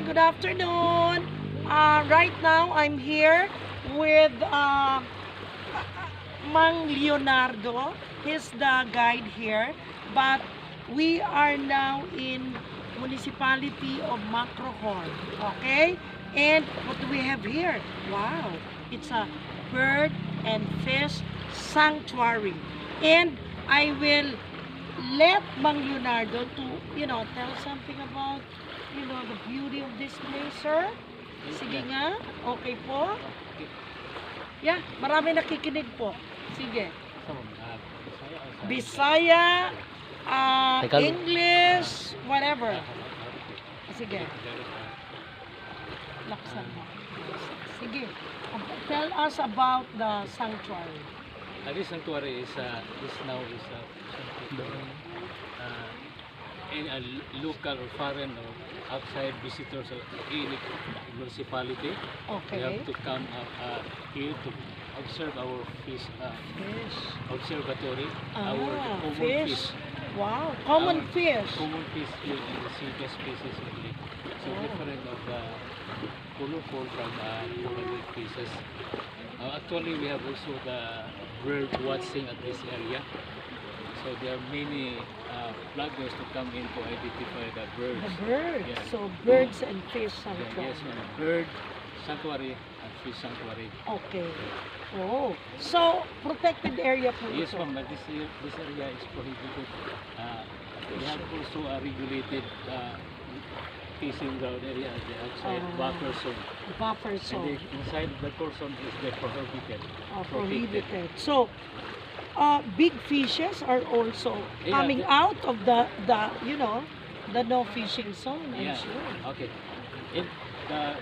Hi, good afternoon. Right now, I'm here with Mang Leonardo. He's the guide here. But we are now in municipality of Macrohon. Okay? And what do we have here? Wow! It's a bird and fish sanctuary. And I will let Mang Leonardo to, tell something about, the beauty of this place, sir. Sige nga. Okay po. Yeah, marami nakikinig po. Sige. Bisaya, English, whatever. Sige. Laksan mo. Sige. Tell us about the sanctuary. This sanctuary is now a local or foreign or outside visitors of any municipality. Okay. They have to come up here to observe our fish observatory. Our common fish. Wow, common fish. Common fish here in the silver species of Leyte. So different of the colorful from common fishes. Actually, we have also the bird watching at this area. So there are many bloggers to come in to identify the birds. The birds. Yeah. So birds and fish sanctuary. Yes, bird sanctuary and fish sanctuary. Okay. Oh, so protected area po Yes, ito. ma'am, but this area is prohibited. We have also a regulated fishing ground area at the outside buffer zone. Buffer And zone. the inside the zone is the prohibited. Prohibited. So, big fishes are also coming Yeah, out of the no fishing zone, I'm Yeah. sure. Okay. If the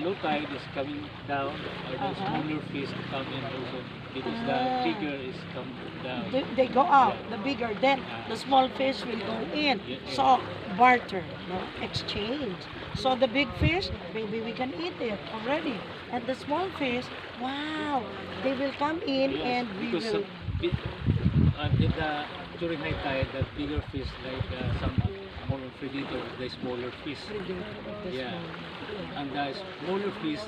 low tide is coming down, the smaller fish come in also because the bigger is come down. They go out, Yeah. the bigger, then the small fish will go in. Yeah. So, barter, exchange. So, the big fish, maybe we can eat it already. And the small fish, wow, they will come in Yes, and we because will... during high tide, the bigger fish like some more predator, the smaller fish. Yeah. And the smaller fish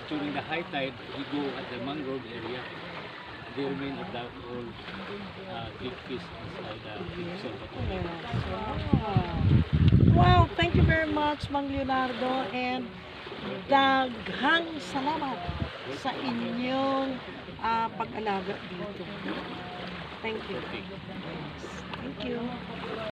during the high tide, we go at the mangrove area. They remain at the old big fish inside the big observatory. Wow, thank you very much, Mang Leonardo, and daghang salamat sa inyong pag-alaga dito. Thank you. Yes. Thank you.